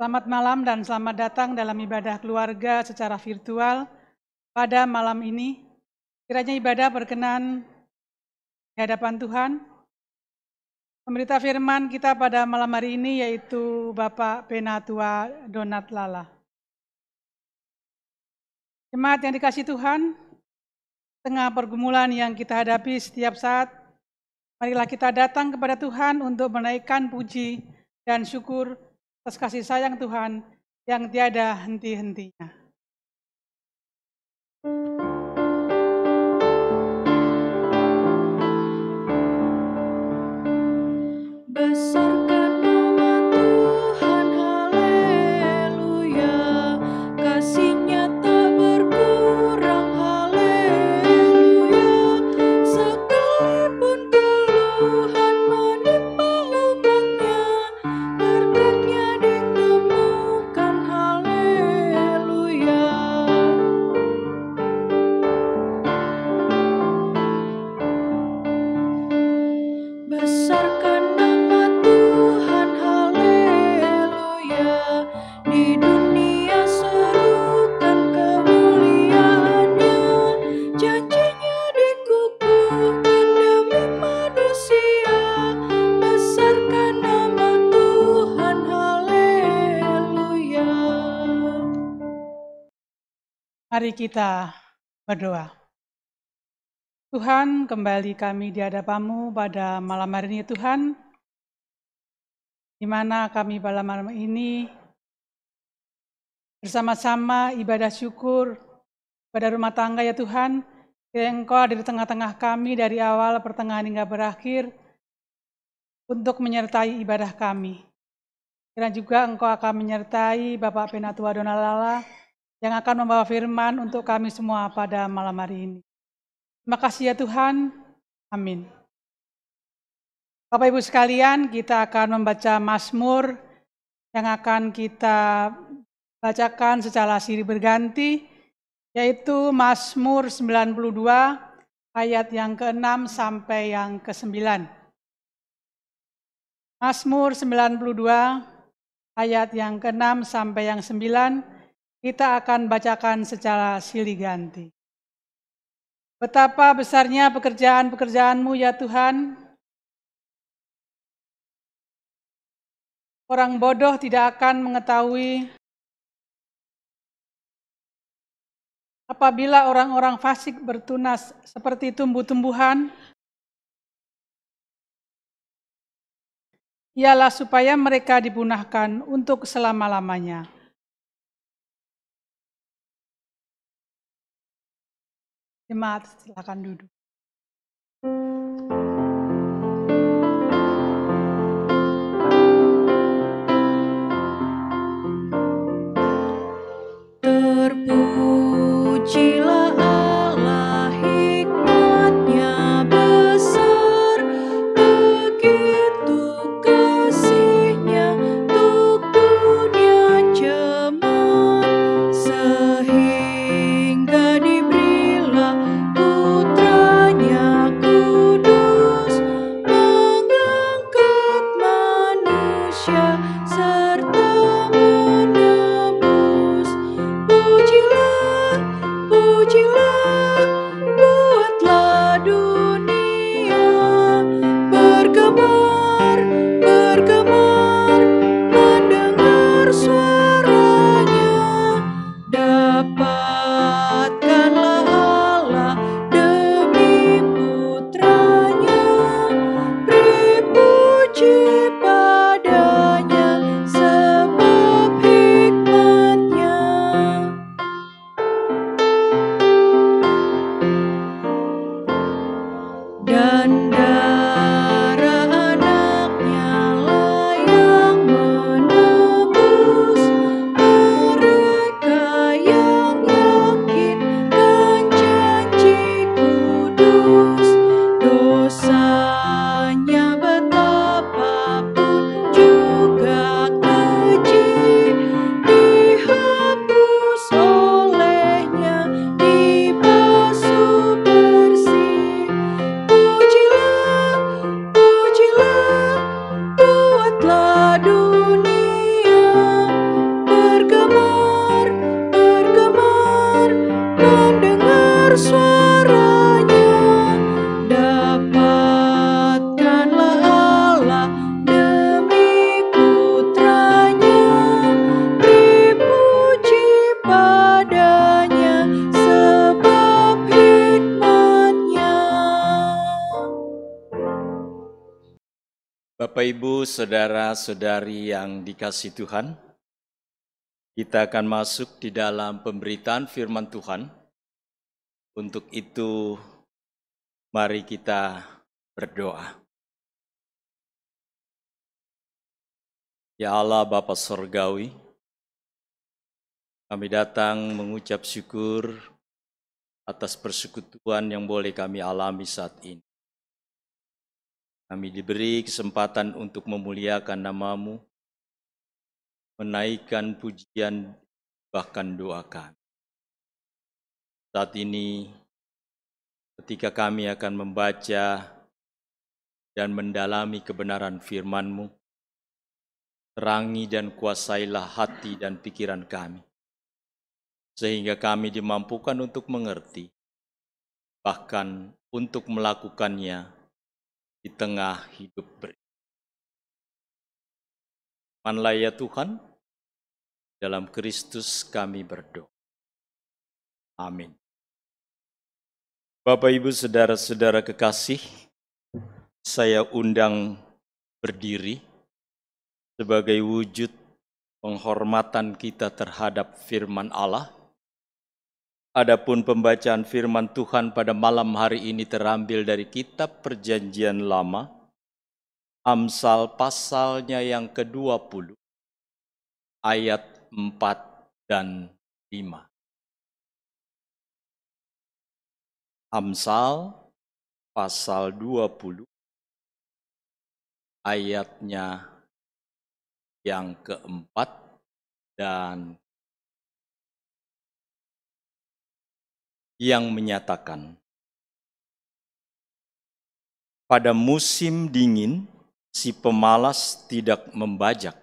Selamat malam dan selamat datang dalam ibadah keluarga secara virtual pada malam ini. Kiranya ibadah berkenan di hadapan Tuhan. Pemberita firman kita pada malam hari ini yaitu Bapak Penatua Donat Lala. Jemaat yang dikasihi Tuhan, tengah pergumulan yang kita hadapi setiap saat, marilah kita datang kepada Tuhan untuk menaikkan puji dan syukur atas kasih sayang Tuhan yang tiada henti-hentinya. Besarkan nama Tuhan, haleluya. Kasih-Nya tak berkurang, haleluya. Sekalipun keluhan menimpa umatnya, berkat-Nya ditemukan, haleluya. Besarkan nama Tuhan, haleluya. Di dunia serukan kemuliaan-Nya, janji-Nya dikukuhkan demi manusia. Besarkan nama Tuhan, haleluya. Mari kita berdoa. Tuhan, kembali kami di hadapan-Mu pada malam hari ini Tuhan, di mana kami pada malam ini bersama-sama ibadah syukur pada rumah tangga ya Tuhan, kiranya Engkau ada di tengah-tengah kami dari awal, pertengahan hingga berakhir, untuk menyertai ibadah kami. Kiranya juga Engkau akan menyertai Bapak Penatua Donat Lala yang akan membawa firman untuk kami semua pada malam hari ini. Terima kasih ya Tuhan. Amin. Bapak Ibu sekalian, kita akan membaca Mazmur yang akan kita bacakan secara silih berganti, yaitu Mazmur 92 ayat yang ke-6 sampai yang ke-9. Mazmur 92 ayat yang ke-6 sampai yang 9 kita akan bacakan secara silih ganti. Betapa besarnya pekerjaan-pekerjaan-Mu ya Tuhan. Orang bodoh tidak akan mengetahui apabila orang-orang fasik bertunas seperti tumbuh-tumbuhan, ialah supaya mereka dipunahkan untuk selama-lamanya. Jemaat, silakan duduk. Terpujilah Allah, hikmat-Nya besar, begitu kasih-Nya untuk dunia jemaat, sehingga diberilah putra Bapak, Ibu, saudara-saudari yang dikasihi Tuhan, kita akan masuk di dalam pemberitaan firman Tuhan. Untuk itu, mari kita berdoa. Ya Allah Bapa Sorgawi, kami datang mengucap syukur atas persekutuan yang boleh kami alami saat ini. Kami diberi kesempatan untuk memuliakan nama-Mu, menaikkan pujian bahkan doa kami. Saat ini, ketika kami akan membaca dan mendalami kebenaran firman-Mu, terangi dan kuasailah hati dan pikiran kami, sehingga kami dimampukan untuk mengerti, bahkan untuk melakukannya di tengah hidup beriman. Firman-Lah ya Tuhan, dalam Kristus kami berdoa. Amin. Bapak, Ibu, saudara-saudara kekasih, saya undang berdiri sebagai wujud penghormatan kita terhadap firman Allah. Adapun pembacaan firman Tuhan pada malam hari ini terambil dari kitab Perjanjian Lama, Amsal pasalnya yang ke-20, ayat 4 dan 5. Amsal pasal 20, ayatnya yang ke-4 dan yang menyatakan, pada musim dingin si pemalas tidak membajak,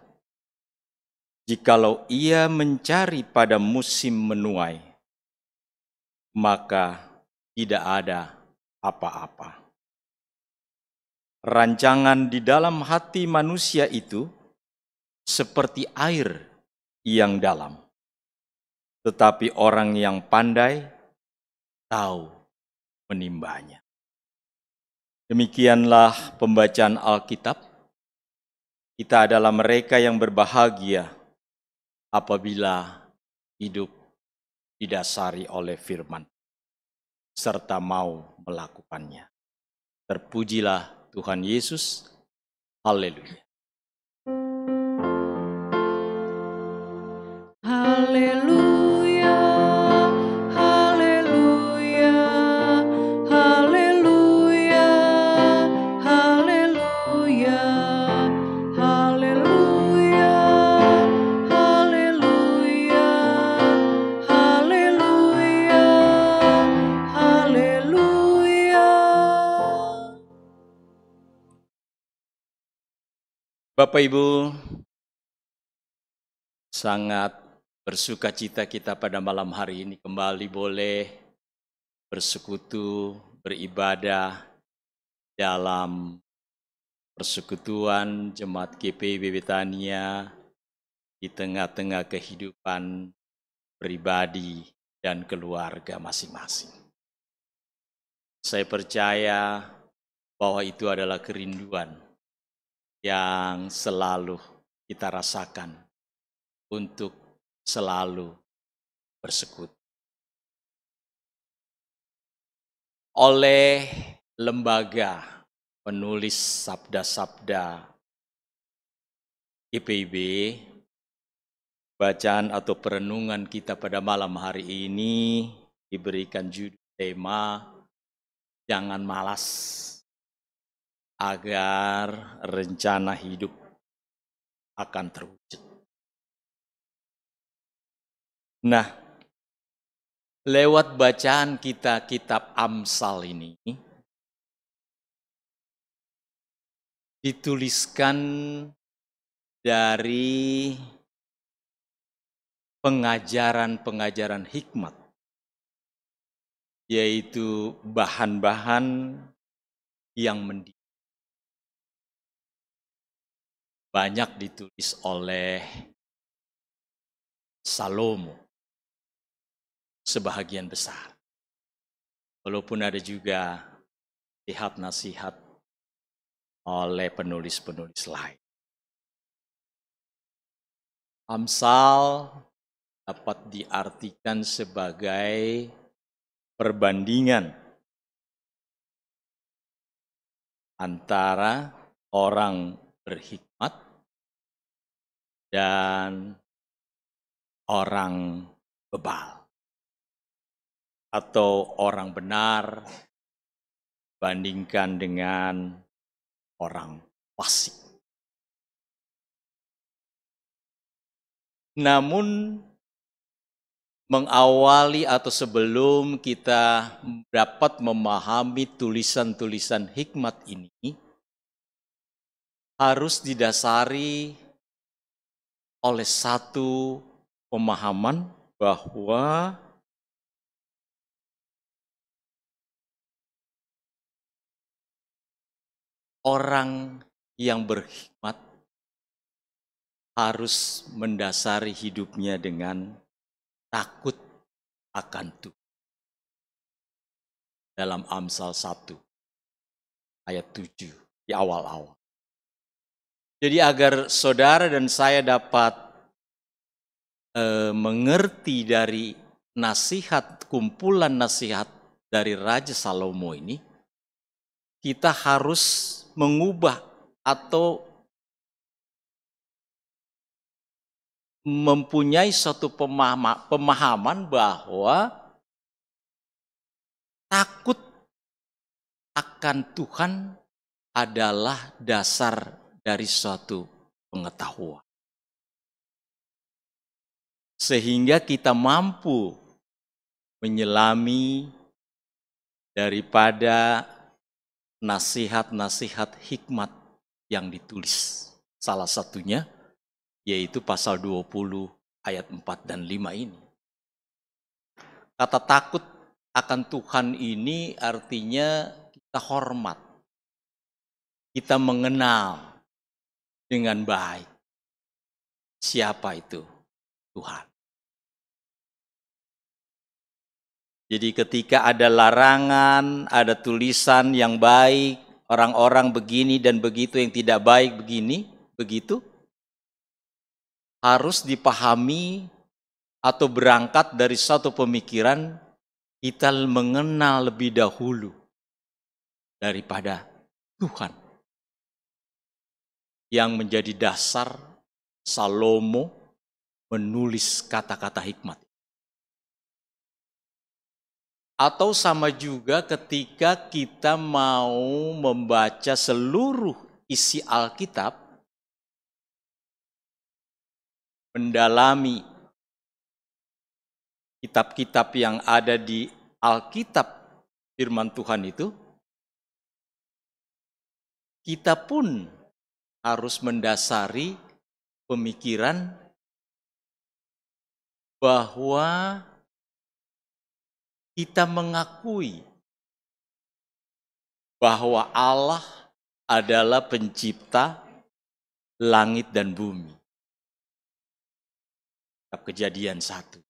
jikalau ia mencari pada musim menuai, maka tidak ada apa-apa. Rancangan di dalam hati manusia itu seperti air yang dalam, tetapi orang yang pandai tahu menimbanya. Demikianlah pembacaan Alkitab. Kita adalah mereka yang berbahagia apabila hidup didasari oleh firman, serta mau melakukannya. Terpujilah Tuhan Yesus. Haleluya. Haleluya, haleluya, haleluya, haleluya, haleluya, haleluya, haleluya, haleluya. Bapak, Ibu, sangat bersuka cita kita pada malam hari ini kembali boleh bersekutu, beribadah dalam persekutuan Jemaat GPIB Betania di tengah-tengah kehidupan pribadi dan keluarga masing-masing. Saya percaya bahwa itu adalah kerinduan yang selalu kita rasakan untuk selalu bersekutu. Oleh lembaga penulis sabda-sabda GPIB, bacaan atau perenungan kita pada malam hari ini diberikan judul tema Jangan Malas agar rencana hidup akan terwujud. Nah, lewat bacaan kita kitab Amsal ini dituliskan dari pengajaran-pengajaran hikmat, yaitu bahan-bahan yang mendidik. Banyak ditulis oleh Salomo, sebahagian besar. Walaupun ada juga nasihat-nasihat oleh penulis-penulis lain. Amsal dapat diartikan sebagai perbandingan antara orang berhikmat dan orang bebal, atau orang benar bandingkan dengan orang fasik. Namun mengawali atau sebelum kita dapat memahami tulisan-tulisan hikmat ini, harus didasari oleh satu pemahaman bahwa orang yang berhikmat harus mendasari hidupnya dengan takut akan Tuhan. Dalam Amsal 1 ayat 7 di awal-awal. Jadi agar saudara dan saya dapat mengerti dari nasihat, kumpulan nasihat dari Raja Salomo ini, kita harus mengubah atau mempunyai suatu pemahaman bahwa takut akan Tuhan adalah dasar dari suatu pengetahuan. Sehingga kita mampu menyelami daripada nasihat-nasihat hikmat yang ditulis. Salah satunya yaitu pasal 20 ayat 4 dan 5 ini. Kata takut akan Tuhan ini artinya kita hormat. Kita mengenal dengan baik siapa itu Tuhan. Jadi ketika ada larangan, ada tulisan yang baik, orang-orang begini dan begitu, yang tidak baik begini, begitu, harus dipahami atau berangkat dari satu pemikiran, kita mengenal lebih dahulu daripada Tuhan. Yang menjadi dasar Salomo menulis kata-kata hikmat. Atau sama juga ketika kita mau membaca seluruh isi Alkitab, mendalami kitab-kitab yang ada di Alkitab firman Tuhan itu, kita pun harus mendasari pemikiran bahwa kita mengakui bahwa Allah adalah pencipta langit dan bumi. Kejadian 1.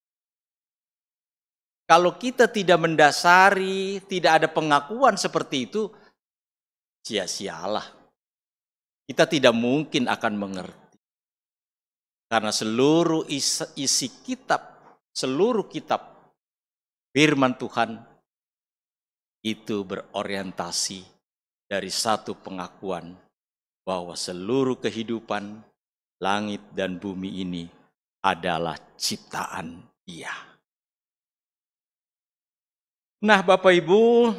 Kalau kita tidak mendasari, tidak ada pengakuan seperti itu, sia-sialah. Kita tidak mungkin akan mengerti. Karena seluruh isi kitab, seluruh kitab firman Tuhan itu berorientasi dari satu pengakuan bahwa seluruh kehidupan langit dan bumi ini adalah ciptaan Dia. Nah, Bapak Ibu,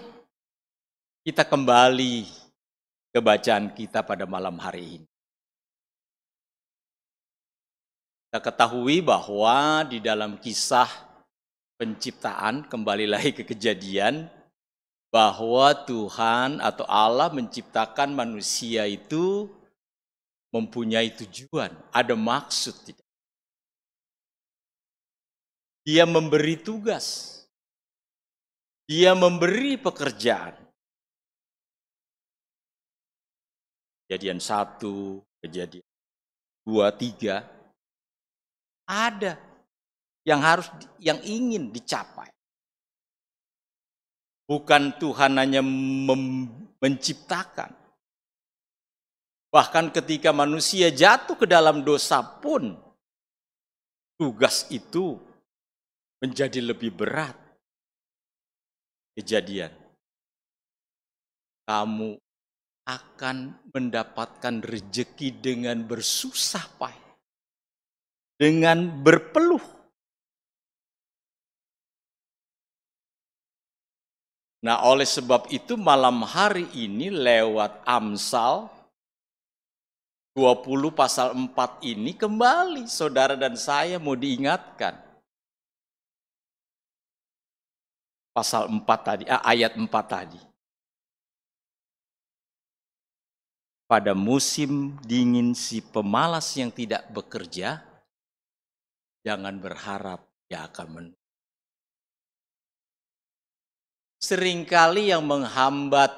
kita kembali ke bacaan kita pada malam hari ini. Kita ketahui bahwa di dalam kisah penciptaan, kembali lagi ke Kejadian, bahwa Tuhan atau Allah menciptakan manusia itu mempunyai tujuan, ada maksud. Dia memberi tugas. Dia memberi pekerjaan. Kejadian 1, Kejadian 2, 3. Ada yang ingin dicapai. Bukan Tuhan hanya menciptakan, Bahkan ketika manusia jatuh ke dalam dosa pun, tugas itu menjadi lebih berat. Kejadian, kamu akan mendapatkan rejeki dengan bersusah payah, dengan berpeluh. Nah, oleh sebab itu malam hari ini lewat Amsal 20 pasal 4 ini kembali saudara dan saya mau diingatkan. Pasal 4 tadi, ayat 4 tadi. Pada musim dingin si pemalas yang tidak bekerja, jangan berharap dia akan menang. Seringkali yang menghambat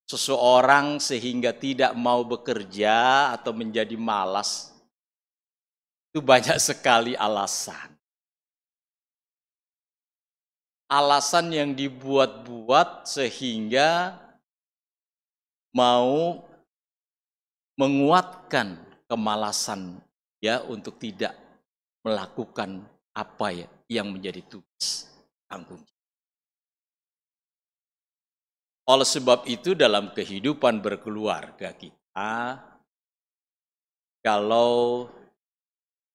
seseorang sehingga tidak mau bekerja atau menjadi malas, itu banyak sekali alasan. Alasan yang dibuat-buat sehingga mau menguatkan kemalasan ya untuk tidak melakukan apa ya yang menjadi tugas tanggung jawab. Oleh sebab itu dalam kehidupan berkeluarga kita, kalau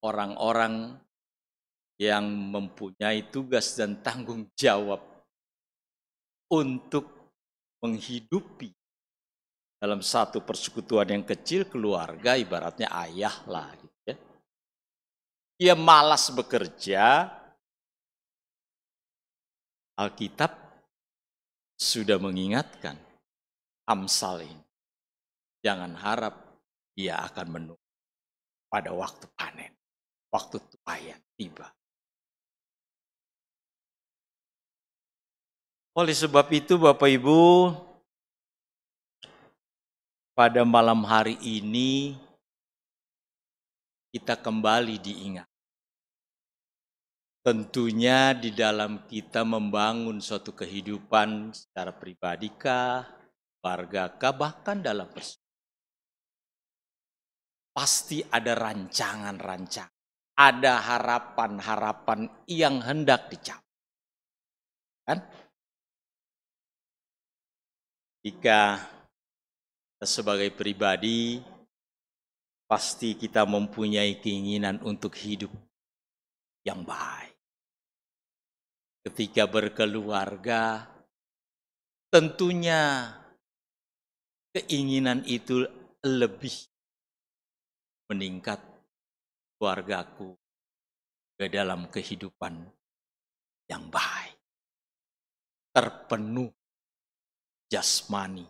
orang-orang yang mempunyai tugas dan tanggung jawab untuk menghidupi dalam satu persekutuan yang kecil, keluarga ibaratnya ayah lah. Gitu ya. Dia malas bekerja, Alkitab sudah mengingatkan Amsal ini. Jangan harap dia akan menunggu pada waktu panen, waktu tuayan tiba. Oleh sebab itu Bapak Ibu, pada malam hari ini kita kembali diingat. Tentunya di dalam kita membangun suatu kehidupan secara pribadikah, keluargakah, bahkan dalam persekutuan. Pasti ada rancangan-rancangan, ada harapan-harapan yang hendak dicapai. Kan? Jika kita sebagai pribadi, pasti kita mempunyai keinginan untuk hidup yang baik. Ketika berkeluarga, tentunya keinginan itu lebih meningkat keluargaku ke dalam kehidupan yang baik. Terpenuh jasmani.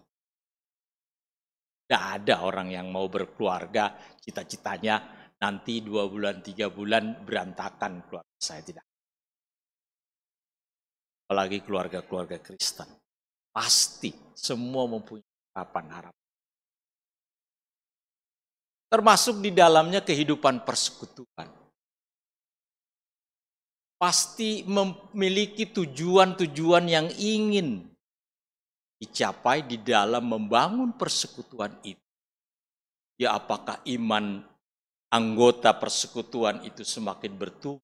Tidak ada orang yang mau berkeluarga, cita-citanya nanti 2 bulan, 3 bulan berantakan keluarga saya, tidak. Apalagi keluarga-keluarga Kristen. Pasti semua mempunyai harapan-harapan. Termasuk di dalamnya kehidupan persekutuan. Pasti memiliki tujuan-tujuan yang ingin dicapai di dalam membangun persekutuan itu. Ya, apakah iman anggota persekutuan itu semakin bertumbuh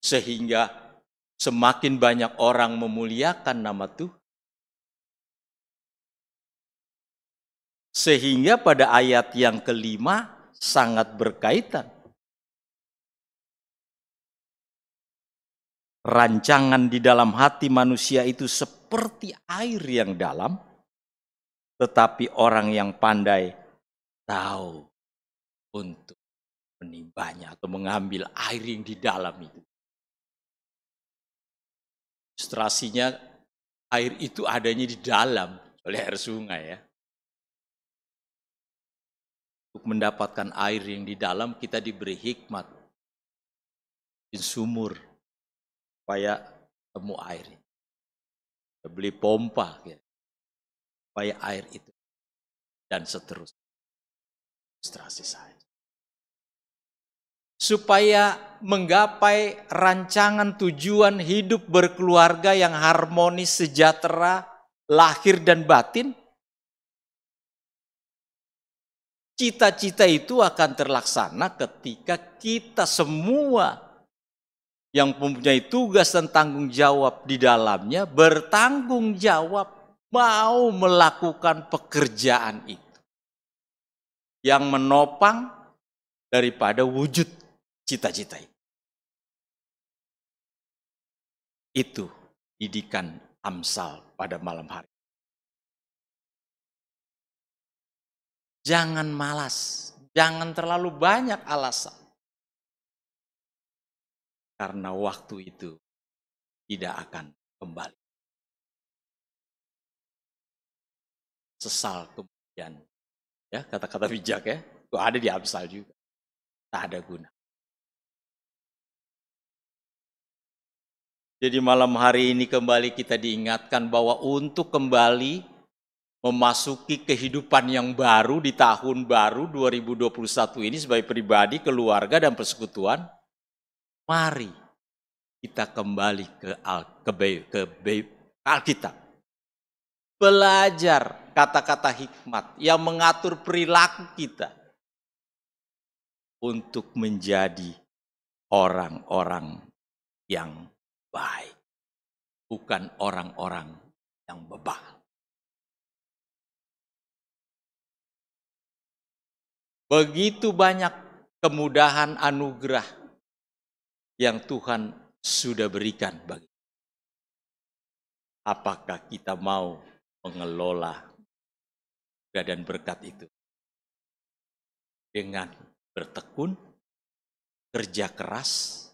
sehingga semakin banyak orang memuliakan nama Tuhan. Sehingga pada ayat yang kelima sangat berkaitan. Rancangan di dalam hati manusia itu seperti air yang dalam, tetapi orang yang pandai tahu untuk menimbanya atau mengambil air yang di dalam itu. Ilustrasinya air itu adanya di dalam oleh air sungai ya. Untuk mendapatkan air yang di dalam kita diberi hikmat di sumur supaya temu air. Kita beli pompa ya, supaya air itu dan seterusnya. Ilustrasi saja. Supaya menggapai rancangan tujuan hidup berkeluarga yang harmonis, sejahtera, lahir dan batin, Cita-cita itu akan terlaksana ketika kita semua yang mempunyai tugas dan tanggung jawab di dalamnya bertanggung jawab mau melakukan pekerjaan itu yang menopang daripada wujud cita-cita itu. Itu didikan Amsal pada malam hari. Jangan malas, jangan terlalu banyak alasan. Karena waktu itu tidak akan kembali. Sesal kemudian, ya kata-kata bijak ya, itu ada di Amsal juga. Tak ada guna. Jadi malam hari ini kembali kita diingatkan bahwa untuk kembali memasuki kehidupan yang baru di tahun baru 2021 ini sebagai pribadi, keluarga, dan persekutuan, mari kita kembali ke Alkitab. Belajar kata-kata hikmat yang mengatur perilaku kita untuk menjadi orang-orang yang baik, bukan orang-orang yang bebal. Begitu banyak kemudahan anugerah yang Tuhan sudah berikan bagi kita. Apakah kita mau mengelola dan berkat itu dengan bertekun, kerja keras,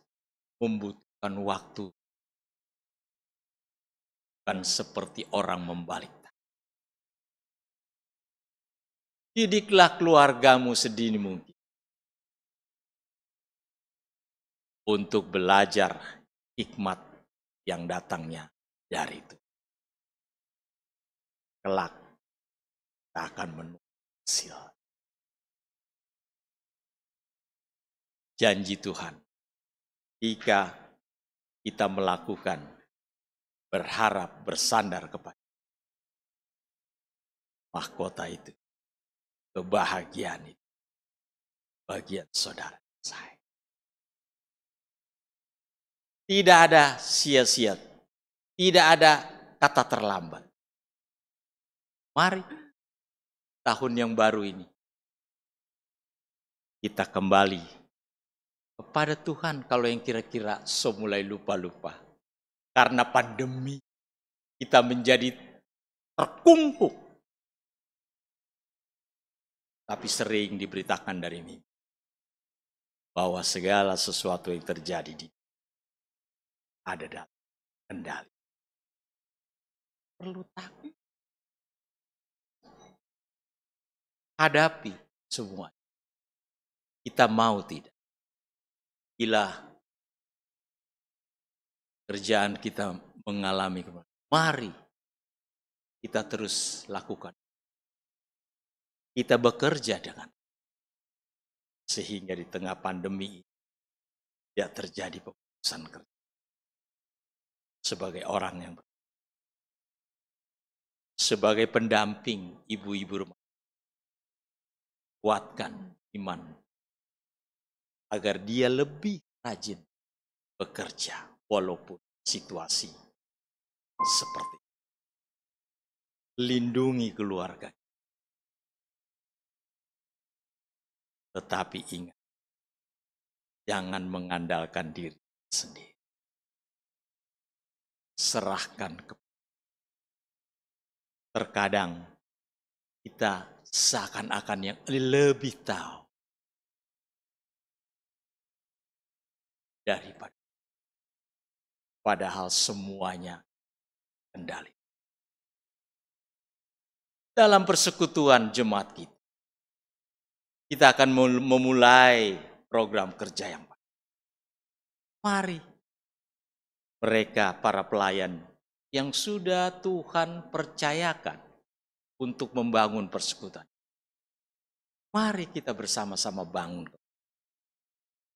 membutuhkan waktu, bukan seperti orang membalik. Didiklah keluargamu sedini mungkin untuk belajar hikmat yang datangnya dari itu. Kelak kita akan menuai hasil. Janji Tuhan, jika kita melakukan, berharap, bersandar kepada mahkota itu, kebahagiaan itu, bagian saudara saya. Tidak ada sia-sia, tidak ada kata terlambat. Mari tahun yang baru ini kita kembali kepada Tuhan kalau yang kira-kira mulai lupa-lupa. Karena pandemi kita menjadi terkungkung. Tapi sering diberitakan dari mimpi bahwa segala sesuatu yang terjadi ada dalam kendali. Perlu takut. Hadapi semua. Kita mau tidak. Bila kerjaan kita mengalami kemarin, mari kita terus lakukan. Kita bekerja dengan sehingga di tengah pandemi tidak terjadi pemutusan kerja. Sebagai orang yang sebagai pendamping ibu-ibu rumah, kuatkan iman agar dia lebih rajin bekerja walaupun situasi seperti itu. Lindungi keluarga. Tetapi ingat, jangan mengandalkan diri sendiri. Serahkan ke. Terkadang kita seakan-akan yang lebih tahu daripada, padahal semuanya kendali. Dalam persekutuan jemaat kita akan memulai program kerja yang baik. Mari mereka para pelayan yang sudah Tuhan percayakan untuk membangun persekutuan. Mari kita bersama-sama bangun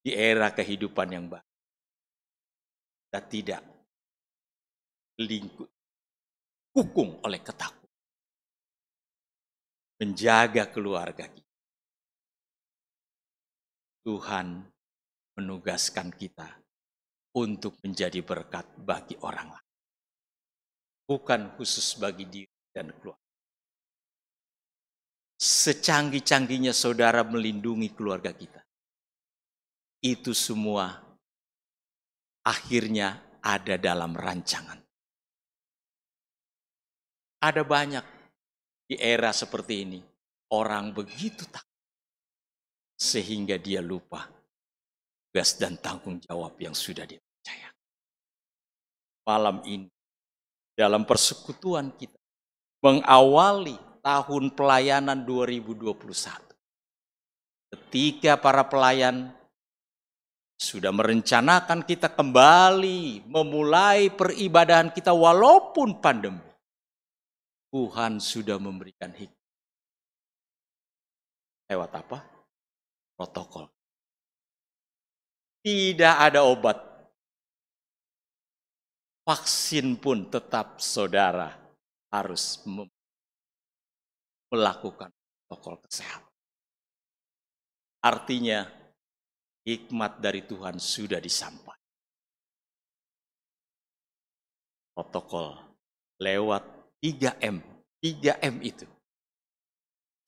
di era kehidupan yang baru. Kita tidak kukung oleh ketakutan. Menjaga keluarga kita. Tuhan menugaskan kita untuk menjadi berkat bagi orang lain. Bukan khusus bagi diri dan keluarga. Secanggih-canggihnya saudara melindungi keluarga kita, itu semua akhirnya ada dalam rancangan. Ada banyak di era seperti ini, orang begitu takut sehingga dia lupa tugas dan tanggung jawab yang sudah dia percayakan. Malam ini, dalam persekutuan kita, mengawali tahun pelayanan 2021. Ketika para pelayan sudah merencanakan kita kembali memulai peribadahan kita walaupun pandemi. Tuhan sudah memberikan hikmat. Lewat apa? Protokol. Tidak ada obat. Vaksin pun tetap saudara harus melakukan protokol kesehatan. Artinya hikmat dari Tuhan sudah disampaikan. Protokol lewat 3M. 3M itu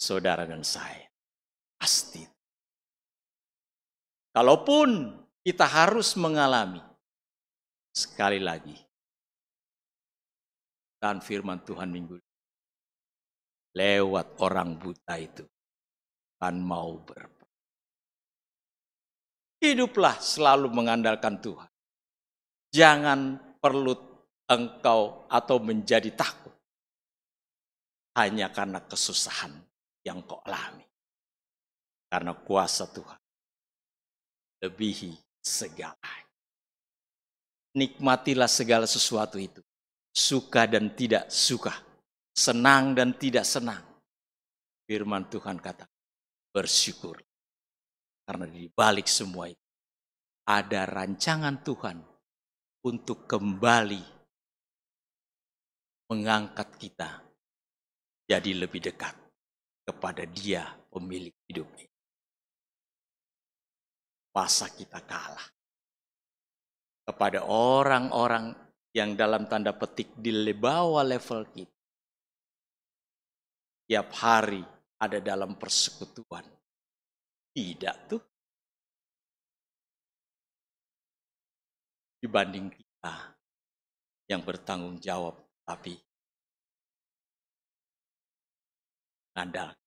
saudara dan saya pasti. Kalaupun kita harus mengalami, sekali lagi, dan firman Tuhan minggu ini, lewat orang buta itu kan mau berperang. Hiduplah selalu mengandalkan Tuhan. Jangan perlu engkau atau menjadi takut hanya karena kesusahan yang kau alami. Karena kuasa Tuhan lebihi segala. Nikmatilah segala sesuatu itu. Suka dan tidak suka. Senang dan tidak senang. Firman Tuhan kata, bersyukur. Karena di balik semua itu, ada rancangan Tuhan untuk kembali mengangkat kita jadi lebih dekat kepada Dia pemilik hidup ini. Masa kita kalah kepada orang-orang yang dalam tanda petik di bawah level kita. Tiap hari ada dalam persekutuan. Tidak tuh. Dibanding kita yang bertanggung jawab, tapi ngandalkan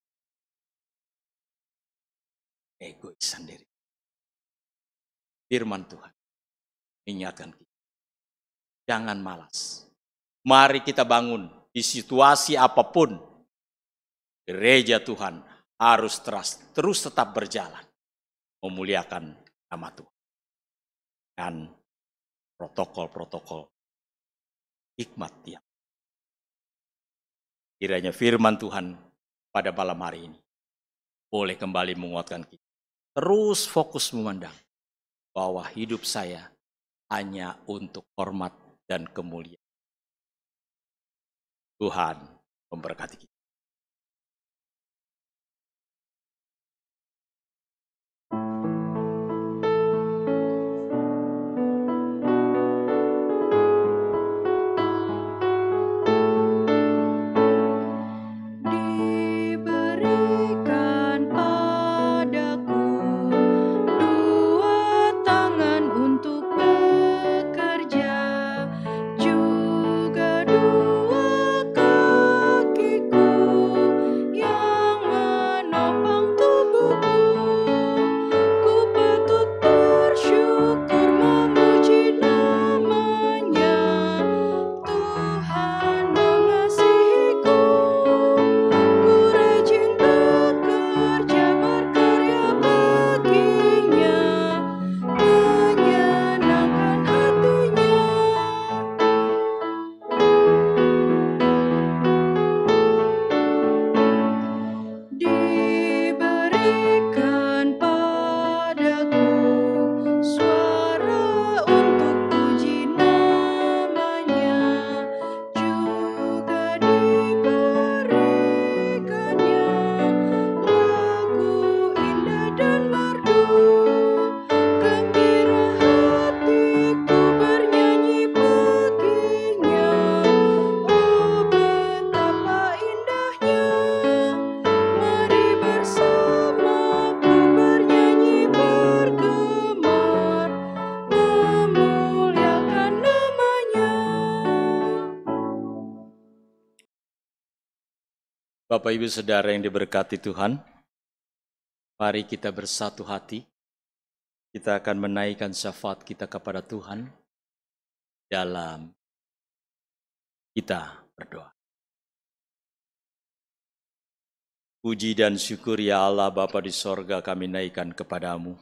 egois sendiri. Firman Tuhan mengingatkan kita. Jangan malas. Mari kita bangun di situasi apapun. Gereja Tuhan harus terus tetap berjalan. Memuliakan nama Tuhan. Dan protokol-protokol hikmat dia. Kiranya firman Tuhan pada malam hari ini boleh kembali menguatkan kita. Terus fokus memandang bahwa hidup saya hanya untuk hormat dan kemuliaan. Tuhan memberkati kita. Diberikan padaku dua tangan untuk bekerja, juga dua kakiku Bapak Ibu Saudara yang diberkati Tuhan, mari kita bersatu hati. Kita akan menaikkan syafaat kita kepada Tuhan dalam kita berdoa. Puji dan syukur ya Allah Bapa di sorga kami naikkan kepadamu.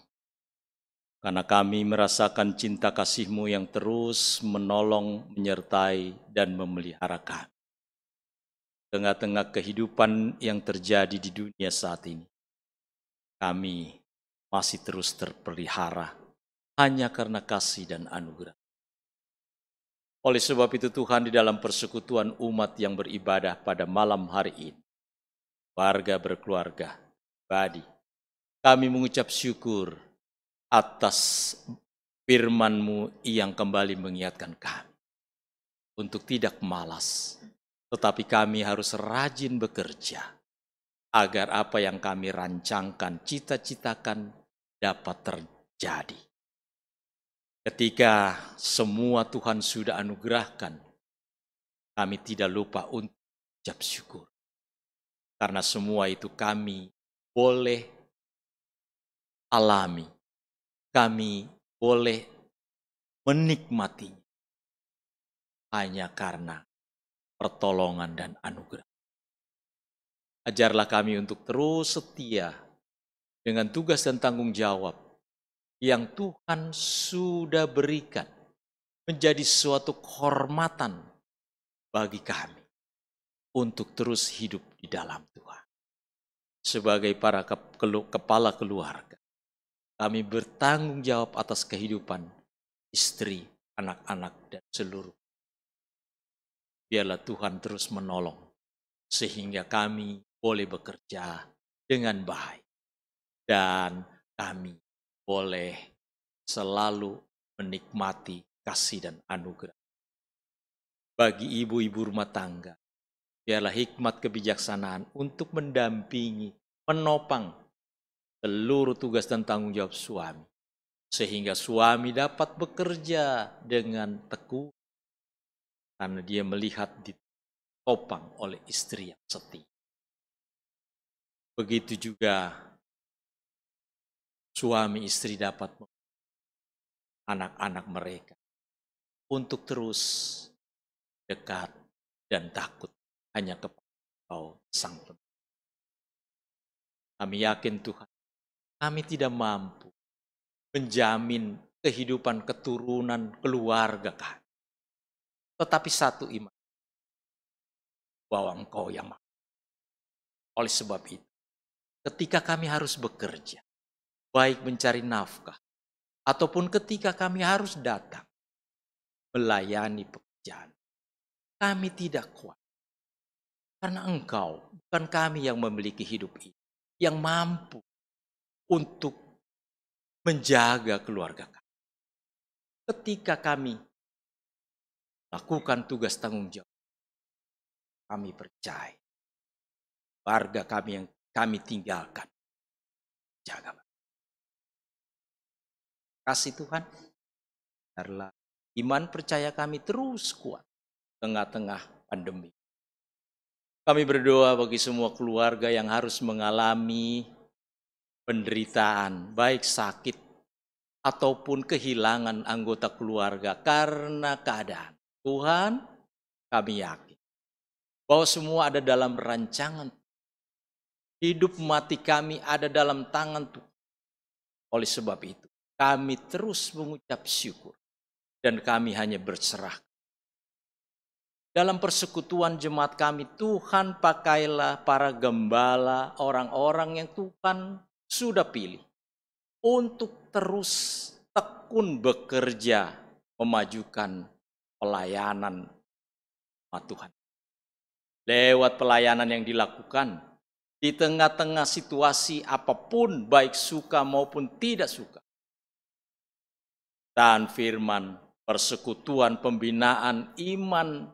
Karena kami merasakan cinta kasih-Mu yang terus menolong, menyertai, dan memelihara kami. Tengah-tengah kehidupan yang terjadi di dunia saat ini, kami masih terus terpelihara hanya karena kasih dan anugerah. Oleh sebab itu Tuhan, di dalam persekutuan umat yang beribadah pada malam hari ini, warga berkeluarga, pribadi, kami mengucap syukur atas firman-Mu yang kembali mengingatkan kami untuk tidak malas, tetapi kami harus rajin bekerja agar apa yang kami rancangkan, cita-citakan dapat terjadi. Ketika semua Tuhan sudah anugerahkan, kami tidak lupa untuk ucap syukur. Karena semua itu kami boleh alami, kami boleh menikmatinya hanya karena pertolongan dan anugerah. Ajarlah kami untuk terus setia dengan tugas dan tanggung jawab yang Tuhan sudah berikan menjadi suatu kehormatan bagi kami untuk terus hidup di dalam Tuhan. Sebagai para kepala keluarga, kami bertanggung jawab atas kehidupan istri, anak-anak, dan seluruh. Biarlah Tuhan terus menolong sehingga kami boleh bekerja dengan baik dan kami boleh selalu menikmati kasih dan anugerah. Bagi ibu-ibu rumah tangga, biarlah hikmat kebijaksanaan untuk mendampingi, menopang seluruh tugas dan tanggung jawab suami, sehingga suami dapat bekerja dengan tekun karena dia melihat ditopang oleh istri yang setia. Begitu juga suami istri dapat anak-anak mereka untuk terus dekat dan takut hanya kepada Engkau Sang Pencipta. Kami yakin Tuhan, kami tidak mampu menjamin kehidupan keturunan keluarga kami. Tetapi satu iman, bahwa Engkau yang mampu. Oleh sebab itu, ketika kami harus bekerja, baik mencari nafkah, ataupun ketika kami harus datang melayani pekerjaan, kami tidak kuat. Karena Engkau, bukan kami yang memiliki hidup ini, yang mampu untuk menjaga keluarga kami. Ketika kami lakukan tugas tanggung jawab, kami percaya warga kami yang kami tinggalkan jaga. Kasih Tuhan, biarlah iman percaya kami terus kuat tengah-tengah pandemi. Kami berdoa bagi semua keluarga yang harus mengalami penderitaan, baik sakit ataupun kehilangan anggota keluarga karena keadaan. Tuhan, kami yakin bahwa semua ada dalam rancangan. Hidup mati kami ada dalam tangan Tuhan. Oleh sebab itu, kami terus mengucap syukur dan kami hanya berserah. Dalam persekutuan jemaat kami, Tuhan pakailah para gembala, orang-orang yang Tuhan sudah pilih untuk terus tekun bekerja memajukan pelayanan Tuhan. Lewat pelayanan yang dilakukan di tengah-tengah situasi apapun, baik suka maupun tidak suka. Dan firman, persekutuan, pembinaan, iman,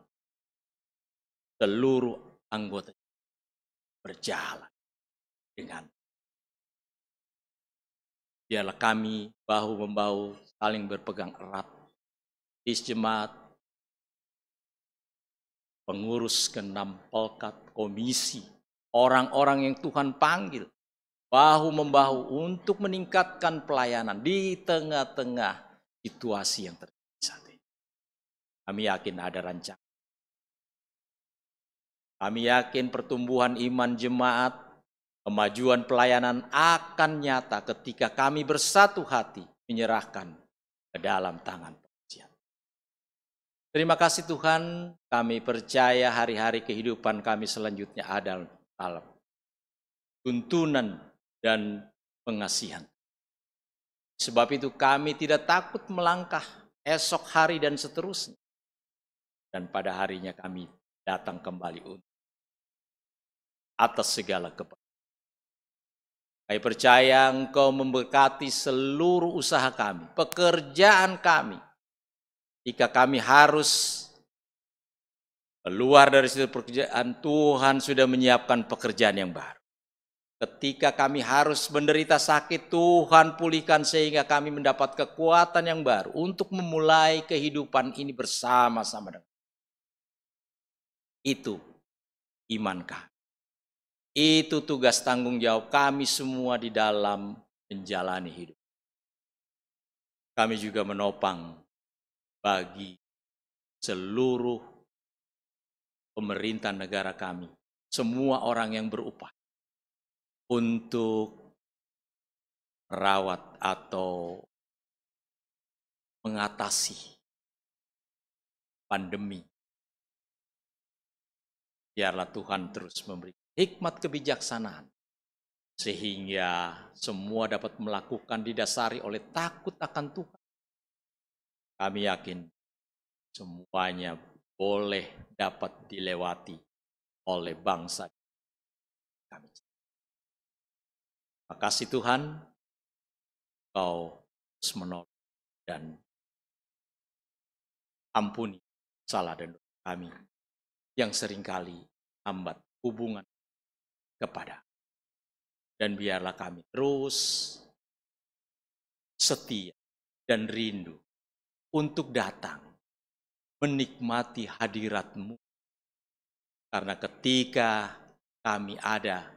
seluruh anggota berjalan dengan. Biarlah kami bahu-membahu saling berpegang erat di jemaat, pengurus ke-6 Pelkat, komisi, orang-orang yang Tuhan panggil bahu-membahu untuk meningkatkan pelayanan di tengah-tengah situasi yang terjadi saat ini. Kami yakin ada rancangan. Kami yakin pertumbuhan iman jemaat, kemajuan pelayanan akan nyata ketika kami bersatu hati menyerahkan ke dalam tangan pekerjaan. Terima kasih Tuhan, kami percaya hari-hari kehidupan kami selanjutnya ada dalam tuntunan dan pengasihan. Sebab itu kami tidak takut melangkah esok hari dan seterusnya. Dan pada harinya kami datang kembali untuk atas segala kebenaran. Kami percaya Engkau memberkati seluruh usaha kami, pekerjaan kami. Jika kami harus keluar dari situ pekerjaan, Tuhan sudah menyiapkan pekerjaan yang baru. Ketika kami harus menderita sakit, Tuhan pulihkan sehingga kami mendapat kekuatan yang baru untuk memulai kehidupan ini bersama-sama dengan itu iman kami. Itu tugas tanggung jawab kami semua di dalam menjalani hidup. Kami juga menopang bagi seluruh pemerintah negara kami, semua orang yang berupaya untuk merawat atau mengatasi pandemi. Biarlah Tuhan terus memberi hikmat kebijaksanaan, sehingga semua dapat melakukan didasari oleh takut akan Tuhan. Kami yakin semuanya boleh dapat dilewati oleh bangsa kami. Terima kasih Tuhan, Kau terus menolong dan ampuni salah dan dosa kami yang seringkali hambat hubungan kepada. Dan biarlah kami terus setia dan rindu untuk datang menikmati hadirat-Mu. Karena ketika kami ada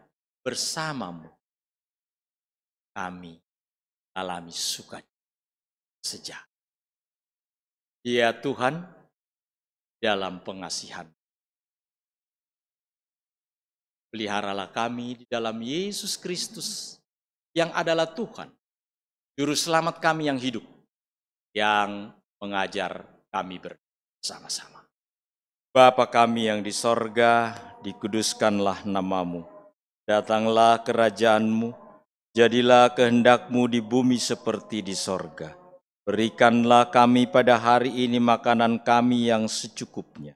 bersama-Mu, kami alami sukacita sejahtera. Ya Tuhan, dalam pengasihan, peliharalah kami di dalam Yesus Kristus yang adalah Tuhan, Juru Selamat kami yang hidup, yang mengajar kami bersama-sama. Bapa kami yang di sorga, dikuduskanlah namamu. Datanglah kerajaan-Mu, jadilah kehendak-Mu di bumi seperti di sorga. Berikanlah kami pada hari ini makanan kami yang secukupnya.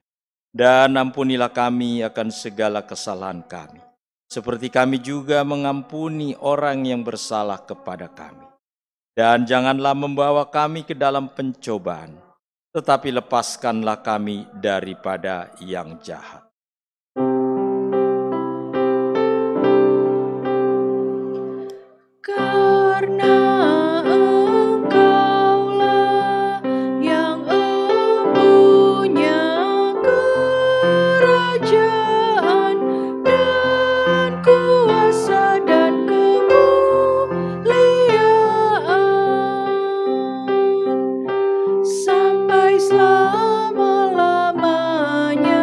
Dan ampunilah kami akan segala kesalahan kami, seperti kami juga mengampuni orang yang bersalah kepada kami. Dan janganlah membawa kami ke dalam pencobaan, tetapi lepaskanlah kami daripada yang jahat. Karena Engkaulah yang empunya kerajaan dan kuasa dan kemuliaan sampai selama-lamanya.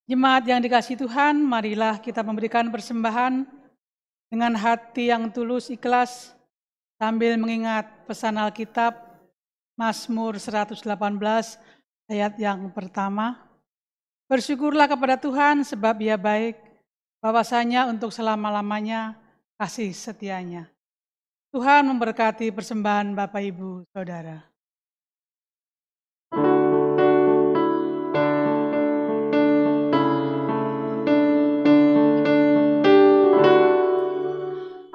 Jemaat yang dikasihi Tuhan, marilah kita memberikan persembahan dengan hati yang tulus ikhlas sambil mengingat pesan Alkitab Mazmur 118 ayat yang pertama. Bersyukurlah kepada Tuhan sebab Ia baik, bahwasanya untuk selama-lamanya kasih setianya. Tuhan memberkati persembahan Bapak Ibu Saudara.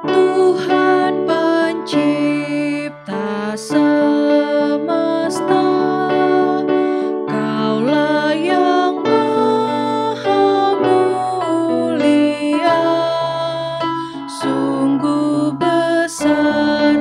Tuhan pencipta semesta, Kaulah yang maha mulia, sungguh besar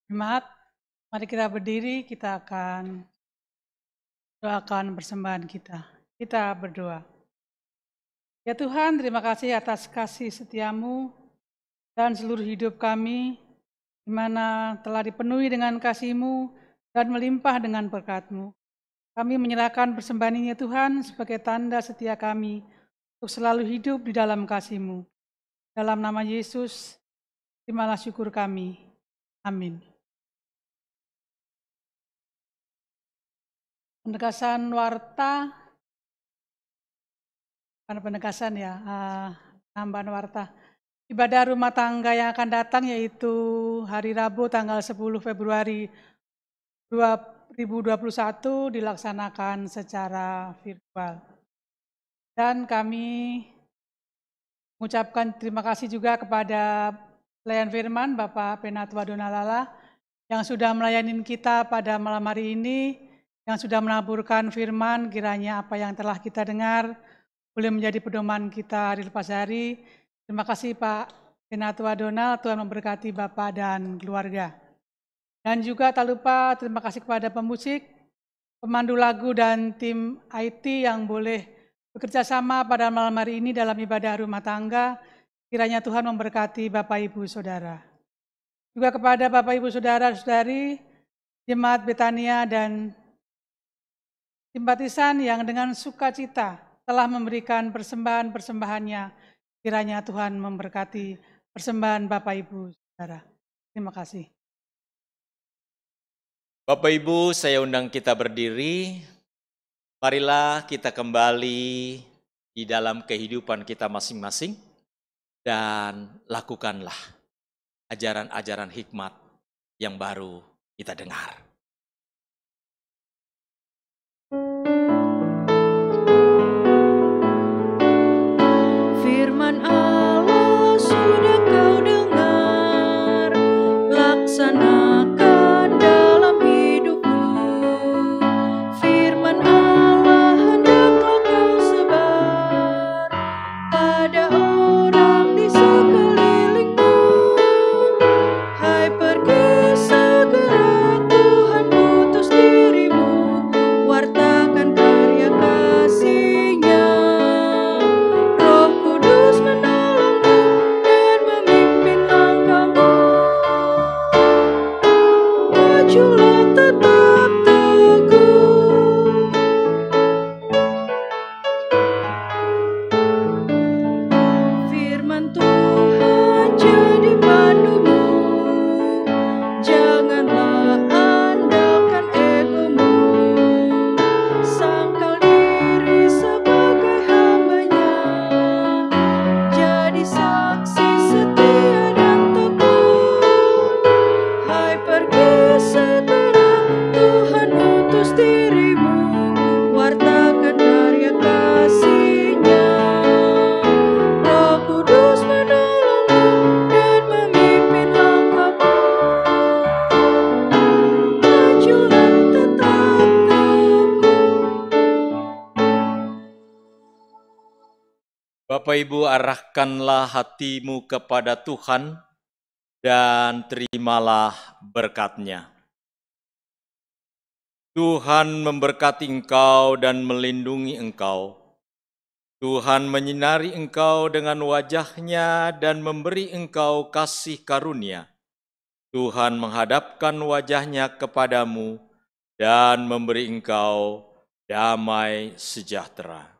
Jemaat, mari kita berdiri, kita akan doakan persembahan kita. Kita berdoa. Ya Tuhan, terima kasih atas kasih setiamu dan seluruh hidup kami, di mana telah dipenuhi dengan kasih-Mu dan melimpah dengan berkat-Mu. Kami menyerahkan persembahan ini ya Tuhan sebagai tanda setia kami untuk selalu hidup di dalam kasih-Mu. Dalam nama Yesus, terimalah syukur kami. Amin. Penegasan warta, bukan penegasan ya, tambahan warta. Ibadah rumah tangga yang akan datang yaitu hari Rabu tanggal 10 Februari 2021 dilaksanakan secara virtual. Dan kami mengucapkan terima kasih juga kepada pelayan firman Bapak Penatua Donalala yang sudah melayani kita pada malam hari ini, yang sudah menaburkan firman, kiranya apa yang telah kita dengar boleh menjadi pedoman kita hari lepas hari. Terima kasih Pak Penatua Donal, Tuhan memberkati Bapak dan keluarga. Dan juga tak lupa terima kasih kepada pemusik, pemandu lagu dan tim IT yang boleh bekerja sama pada malam hari ini dalam ibadah rumah tangga. Kiranya Tuhan memberkati Bapak Ibu Saudara. Juga kepada Bapak Ibu Saudara-saudari, Jemaat Betania dan simpatisan yang dengan sukacita telah memberikan persembahan-persembahannya. Kiranya Tuhan memberkati persembahan Bapak Ibu Saudara. Terima kasih. Bapak Ibu, saya undang kita berdiri. Marilah kita kembali di dalam kehidupan kita masing-masing dan lakukanlah ajaran-ajaran hikmat yang baru kita dengar. Firman Allah sudah kau dengar, laksanakan dalam hidupmu. Firman Allah hendaklah kau sebar pada orang di sekelilingmu. Hai pergi segera, Tuhan utus dirimu, wartakan karya kasih-Nya. Roh Kudus menolongmu dan memimpin langkahmu. Majulah tetap teguh. Firman Tuhan jadi pandumu, janganlah andalkan egomu. Sangkal diri sebagai hamba-Nya, jadi saksi setia dan tekun. Hai pergi segera, Tuhan utus dirimu, wartakan karya kasih-Nya. Roh Kudus menolongmu dan memimpin langkahmu. Majulah tetap teguh. Bapak Ibu, arahkanlah hatimu kepada Tuhan dan terimalah berkat-Nya. Tuhan memberkati engkau dan melindungi engkau. Tuhan menyinari engkau dengan wajah-Nya dan memberi engkau kasih karunia. Tuhan menghadapkan wajah-Nya kepadamu dan memberi engkau damai sejahtera.